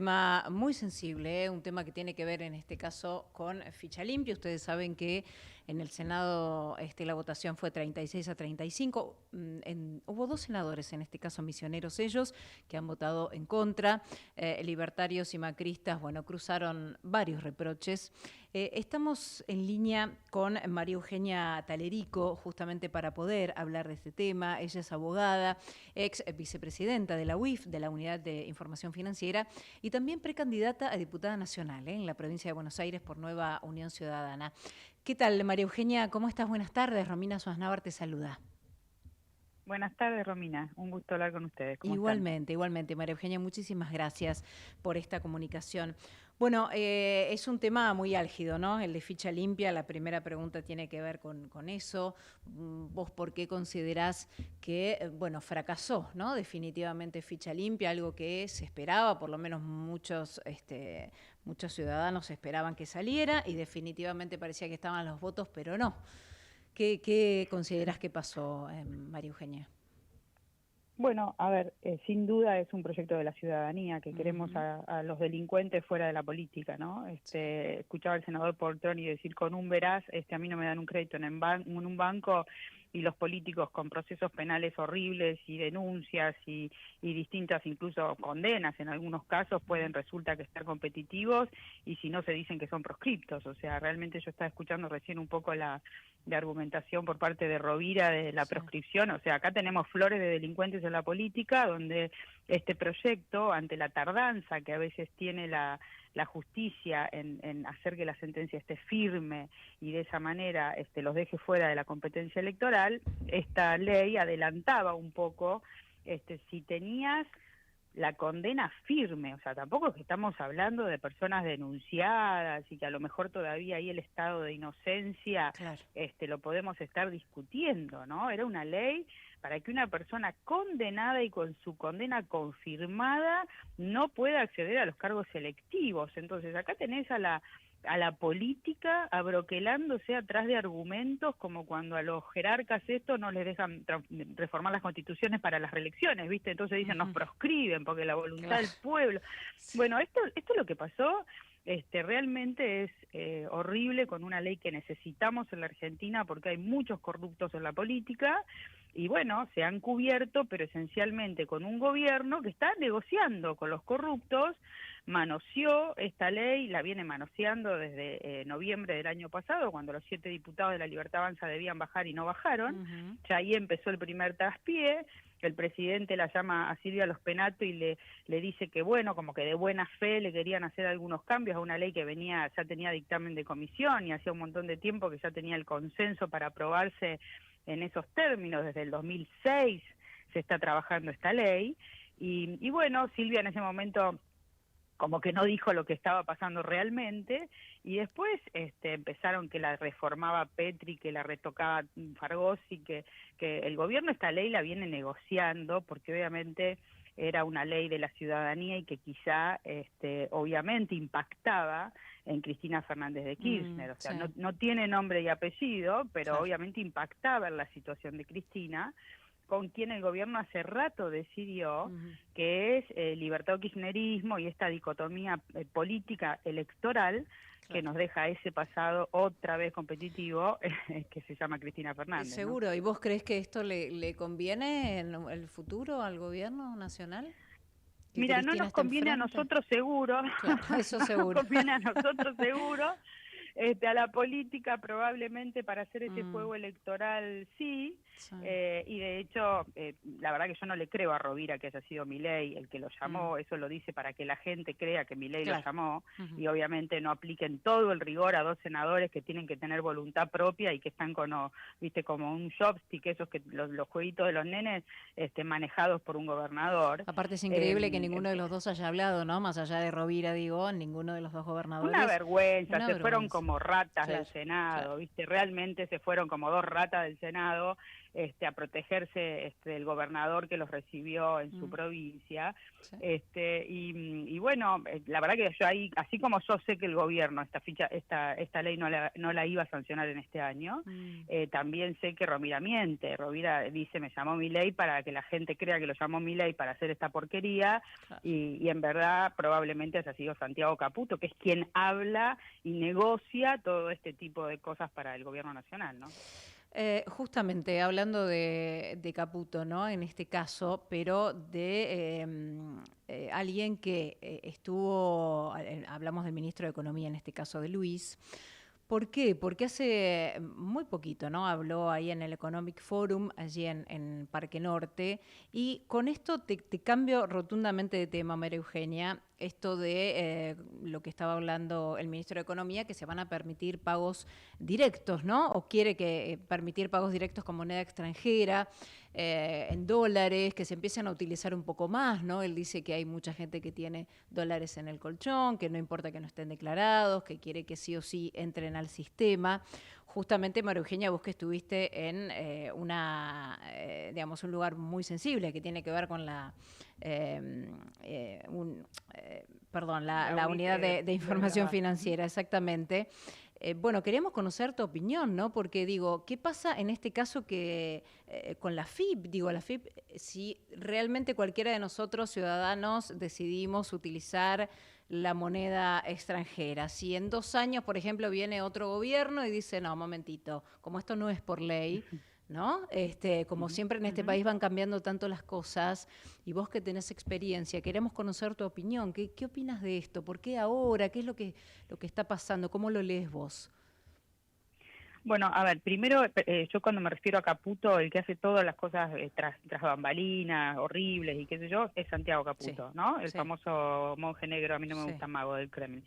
Tema muy sensible, un tema que tiene que ver en este caso con ficha limpia. Ustedes saben que en el Senado la votación fue 36-35. Hubo dos senadores, en este caso misioneros ellos, que han votado en contra. Libertarios y macristas, bueno, cruzaron varios reproches. Estamos en línea con María Eugenia Talerico, justamente para poder hablar de este tema. Ella es abogada, ex vicepresidenta de la UIF, de la Unidad de Información Financiera, y también precandidata a diputada nacional en la provincia de Buenos Aires por Nueva Unión Ciudadana. ¿Qué tal, María Eugenia? ¿Cómo estás? Buenas tardes. Romina Suaznavar te saluda. Buenas tardes, Romina. Un gusto hablar con ustedes. ¿Cómo están? Igualmente, María Eugenia, muchísimas gracias por esta comunicación. Bueno, es un tema muy álgido, ¿no? El de ficha limpia. La primera pregunta tiene que ver con eso. ¿Vos por qué considerás que, bueno, fracasó, ¿no? Definitivamente ficha limpia, algo que se esperaba, por lo menos muchos ciudadanos esperaban que saliera y definitivamente parecía que estaban los votos, pero no. ¿Qué considerás que pasó, María Eugenia? Bueno, a ver, sin duda es un proyecto de la ciudadanía que queremos Ujú. a los delincuentes fuera de la política, ¿no? Escuchaba al senador Portoni decir con un veraz, a mí no me dan un crédito en un banco y los políticos con procesos penales horribles y denuncias y distintas incluso condenas en algunos casos pueden resulta que estar competitivos y si no se dicen que son proscriptos. O sea, realmente yo estaba escuchando recién un poco la argumentación por parte de Rovira de la Sí. proscripción. O sea, acá tenemos flores de delincuentes en la política donde este proyecto, ante la tardanza que a veces tiene la justicia en hacer que la sentencia esté firme y de esa manera los deje fuera de la competencia electoral, esta ley adelantaba un poco si tenías la condena firme. O sea, tampoco es que estamos hablando de personas denunciadas y que a lo mejor todavía ahí el estado de inocencia Claro. lo podemos estar discutiendo, ¿no? Era una ley para que una persona condenada y con su condena confirmada no pueda acceder a los cargos selectivos. Entonces, acá tenés a la política abroquelándose atrás de argumentos como cuando a los jerarcas esto no les dejan reformar las constituciones para las reelecciones, ¿viste? Entonces dicen nos Ujú. proscriben porque la voluntad Claro. del pueblo. Sí. Bueno, esto es lo que pasó. Realmente es horrible, con una ley que necesitamos en la Argentina porque hay muchos corruptos en la política y bueno, se han cubierto, pero esencialmente con un gobierno que está negociando con los corruptos. Manoseó esta ley, la viene manoseando desde noviembre del año pasado, cuando los 7 diputados de la Libertad Avanza debían bajar y no bajaron. Ujú. Ya ahí empezó el primer traspié. El presidente la llama a Silvia Los Penato y le dice que bueno, como que de buena fe le querían hacer algunos cambios a una ley que ya tenía dictamen de comisión y hacía un montón de tiempo que ya tenía el consenso para aprobarse en esos términos. Desde el 2006 se está trabajando esta ley y bueno, Silvia en ese momento como que no dijo lo que estaba pasando realmente, y después empezaron que la reformaba Petri, que la retocaba Fargosi, que el gobierno esta ley la viene negociando, porque obviamente era una ley de la ciudadanía y que quizá obviamente impactaba en Cristina Fernández de Kirchner. O sea, Sí, no tiene nombre y apellido, pero claro. obviamente impactaba en la situación de Cristina, con quien el gobierno hace rato decidió Ujú. que es libertad o kirchnerismo y esta dicotomía política electoral que Claro. nos deja ese pasado otra vez competitivo que se llama Cristina Fernández, ¿no? Seguro. ¿Y vos crees que esto le conviene en el futuro al gobierno nacional? ¿Que Mira, no Cristina nos esté al conviene a frente? nosotros seguro, Claro, eso no nos seguro. conviene a nosotros seguro, a la política probablemente para hacer ese Mm, juego electoral sí, sí. y de hecho, la verdad que yo no le creo a Rovira que haya sido Milei el que lo Mm, llamó. Eso lo dice para que la gente crea que Milei lo claro. llamó, Ujú. y obviamente no apliquen todo el rigor a dos senadores que tienen que tener voluntad propia y que están viste, como un joystick, esos que los jueguitos de los nenes, manejados por un gobernador. Aparte es increíble que Eh, ninguno de los dos haya hablado, ¿no? Más allá de Rovira, digo, ninguno de los dos Una gobernadores. vergüenza, Una se fueron vergüenza. como ratas del Claro, claro. Senado, ¿viste? Realmente se fueron como dos ratas del Senado. a protegerse del gobernador que los recibió en su provincia. Sí. Y bueno, la verdad que yo ahí, así como yo sé que el gobierno esta ley no la iba a sancionar en este año, también sé que Rovira miente. Rovira dice, me llamó Milei para que la gente crea que lo llamó Milei para hacer esta porquería, Claro. y en verdad probablemente haya sido Santiago Caputo, que es quien habla y negocia todo este tipo de cosas para el gobierno nacional, ¿no? Justamente hablando de Caputo, ¿no? En este caso, pero de alguien que estuvo, hablamos del ministro de Economía, en este caso de Luis. ¿Por qué? Porque hace muy poquito, ¿no? Habló ahí en el Economic Forum, allí en Parque Norte, y con esto te cambio rotundamente de tema, María Eugenia, esto de lo que estaba hablando el ministro de Economía, que se van a permitir pagos directos, ¿no? O quiere que permitir pagos directos con moneda extranjera, en dólares, que se empiecen a utilizar un poco más, ¿no? Él dice que hay mucha gente que tiene dólares en el colchón, que no importa que no estén declarados, que quiere que sí o sí entren al sistema. Justamente, María Eugenia, vos que estuviste en digamos, un lugar muy sensible que tiene que ver con la unidad de información financiera, exactamente. Bueno, queríamos conocer tu opinión, ¿no? Porque digo, ¿qué pasa en este caso que con la FIP? Digo, la FIP, si realmente cualquiera de nosotros, ciudadanos, decidimos utilizar la moneda extranjera. Si en 2 años, por ejemplo, viene otro gobierno y dice, no, momentito, como esto no es por ley, ¿no? Como siempre en este país van cambiando tanto las cosas, y vos que tenés experiencia, queremos conocer tu opinión. ¿Qué opinas de esto? ¿Por qué ahora? ¿Qué es lo que está pasando? ¿Cómo lo lees vos? Bueno, a ver, primero, yo cuando me refiero a Caputo, el que hace todas las cosas tras bambalinas, horribles y qué sé yo, es Santiago Sí, Caputo, ¿no? El sí, famoso monje negro, a mí no me sí. gusta, mago del Kremlin.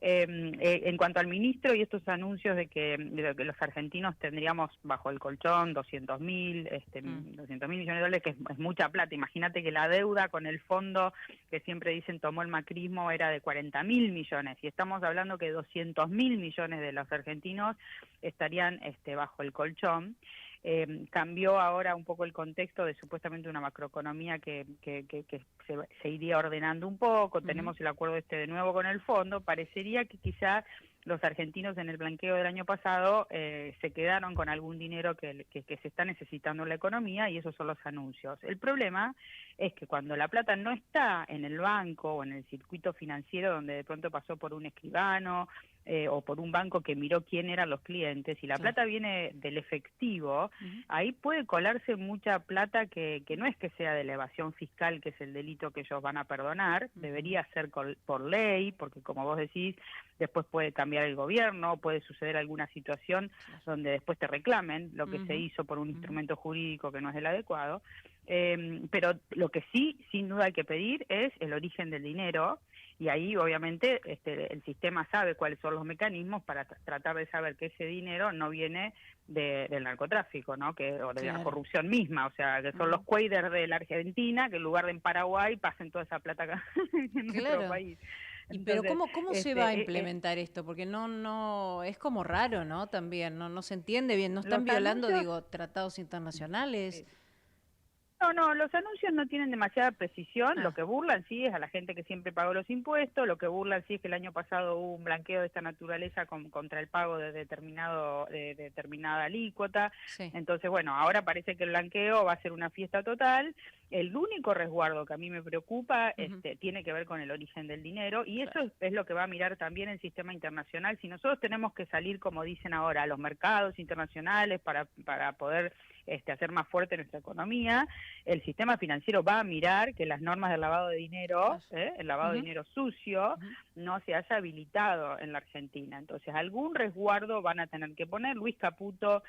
En cuanto al ministro y estos anuncios de que los argentinos tendríamos bajo el colchón 200.000 200.000 millones de dólares, que es mucha plata. Imagínate que la deuda con el fondo que siempre dicen tomó el macrismo era de 40.000 millones, y estamos hablando que 200.000 millones de los argentinos estarían bajo el colchón. Cambió ahora un poco el contexto de supuestamente una macroeconomía que se iría ordenando un poco. Tenemos el acuerdo de nuevo con el fondo. Parecería que quizá los argentinos en el blanqueo del año pasado se quedaron con algún dinero que se está necesitando en la economía, y esos son los anuncios. El problema es que cuando la plata no está en el banco o en el circuito financiero, donde de pronto pasó por un escribano o por un banco que miró quién eran los clientes, y la plata viene del efectivo, ahí puede colarse mucha plata que no es que sea de la evasión fiscal, que es el delito que ellos van a perdonar, debería ser por ley, porque como vos decís, después puede cambiar el gobierno, puede suceder alguna situación donde después te reclamen lo que se hizo por un instrumento jurídico que no es el adecuado. Pero lo que sí, sin duda hay que pedir es el origen del dinero, y ahí obviamente el sistema sabe cuáles son los mecanismos para tratar de saber que ese dinero no viene del narcotráfico, ¿no? O de la corrupción misma, o sea, que son los cueiders de la Argentina, que en lugar de en Paraguay pasen toda esa plata acá en nuestro país. Pero Entonces, ¿cómo se va a implementar esto? Porque no es como raro, ¿no? También no se entiende bien, no están los violando, anuncios... digo, tratados internacionales. No, los anuncios no tienen demasiada precisión. Lo que burlan sí es a la gente que siempre pagó los impuestos. Lo que burlan sí es que el año pasado hubo un blanqueo de esta naturaleza contra el pago de determinada alícuota. Sí. Entonces, bueno, ahora parece que el blanqueo va a ser una fiesta total. El único resguardo que a mí me preocupa tiene que ver con el origen del dinero, y eso es lo que va a mirar también el sistema internacional. Si nosotros tenemos que salir, como dicen ahora, a los mercados internacionales para poder hacer más fuerte nuestra economía, el sistema financiero va a mirar que las normas del lavado de dinero, el lavado de dinero sucio, no se haya habilitado en la Argentina. Entonces, algún resguardo van a tener que poner. Luis Caputo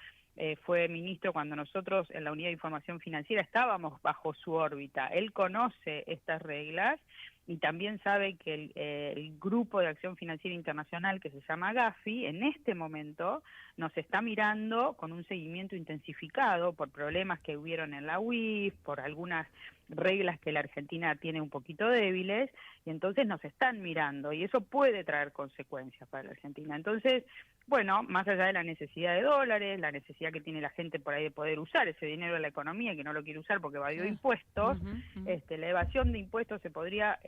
fue ministro cuando nosotros en la Unidad de Información Financiera estábamos bajo su órbita. Él conoce estas reglas y también sabe que el Grupo de Acción Financiera Internacional, que se llama Gafi, en este momento nos está mirando con un seguimiento intensificado por problemas que hubieron en la UIF, por algunas reglas que la Argentina tiene un poquito débiles, y entonces nos están mirando, y eso puede traer consecuencias para la Argentina. Entonces, bueno, más allá de la necesidad de dólares, la necesidad que tiene la gente por ahí de poder usar ese dinero de la economía, que no lo quiere usar porque evadió impuestos, la evasión de impuestos se podría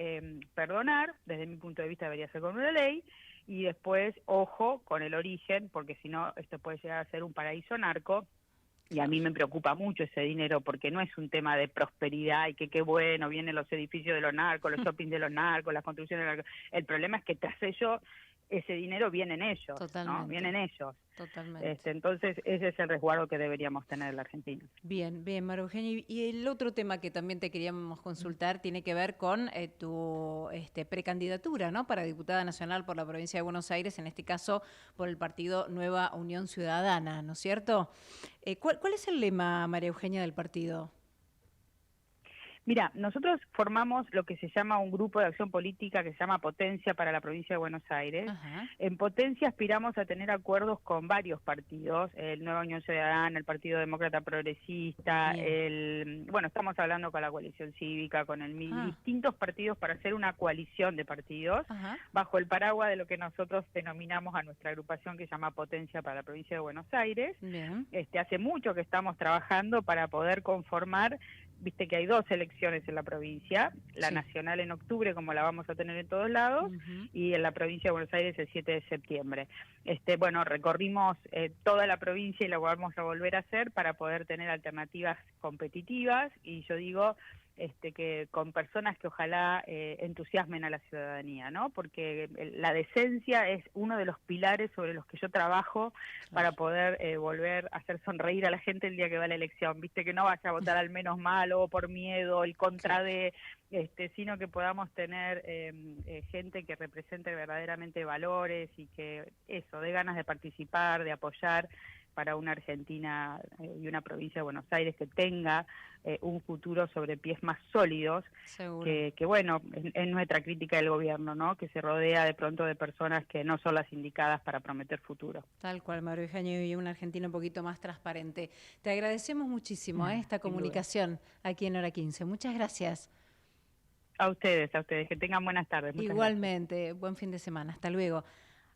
perdonar, desde mi punto de vista debería ser con una ley, y después, ojo, con el origen, porque si no, esto puede llegar a ser un paraíso narco. Y a mí me preocupa mucho ese dinero porque no es un tema de prosperidad y que qué bueno, vienen los edificios de los narcos, los shoppings de los narcos, las construcciones de los narcos. El problema es que tras ello, ese dinero vienen ellos, ¿no? Vienen ellos. Totalmente. Entonces, ese es el resguardo que deberíamos tener en la Argentina. Bien, bien, María Eugenia. Y el otro tema que también te queríamos consultar tiene que ver con tu precandidatura, ¿no? Para diputada nacional por la provincia de Buenos Aires, en este caso por el partido Nueva Unión Ciudadana, ¿no es cierto? ¿Cuál es el lema, María Eugenia, del partido? Mira, nosotros formamos lo que se llama un grupo de acción política que se llama Potencia para la provincia de Buenos Aires. Ajá. En Potencia aspiramos a tener acuerdos con varios partidos, el Nueva Unión Ciudadana, el Partido Demócrata Progresista, bueno, estamos hablando con la coalición cívica, con el MID, distintos partidos para hacer una coalición de partidos bajo el paraguas de lo que nosotros denominamos a nuestra agrupación que se llama Potencia para la provincia de Buenos Aires. Bien. Hace mucho que estamos trabajando para poder conformar. Viste que hay 2 elecciones en la provincia, la nacional en octubre, como la vamos a tener en todos lados, y en la provincia de Buenos Aires el 7 de septiembre. Bueno, recorrimos toda la provincia y la vamos a volver a hacer para poder tener alternativas competitivas, y yo digo que con personas que ojalá entusiasmen a la ciudadanía, ¿no? Porque la decencia es uno de los pilares sobre los que yo trabajo para poder volver a hacer sonreír a la gente el día que va a la elección, viste, que no vaya a votar al menos mal o por miedo, el contra de, sino que podamos tener gente que represente verdaderamente valores y que eso, dé ganas de participar, de apoyar para una Argentina y una provincia de Buenos Aires que tenga un futuro sobre pies más sólidos, que bueno, es nuestra crítica del gobierno, ¿no? Que se rodea de pronto de personas que no son las indicadas para prometer futuro. Tal cual, María Eugenia, y una Argentina un poquito más transparente. Te agradecemos muchísimo esta comunicación aquí en Hora 15. Muchas gracias. A ustedes, que tengan buenas tardes. Igualmente, buen fin de semana. Hasta luego.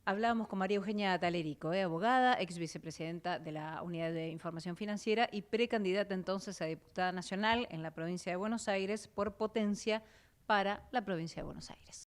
Hablábamos con María Eugenia Talerico, abogada, ex vicepresidenta de la Unidad de Información Financiera y precandidata entonces a diputada nacional en la provincia de Buenos Aires por Potencia para la provincia de Buenos Aires.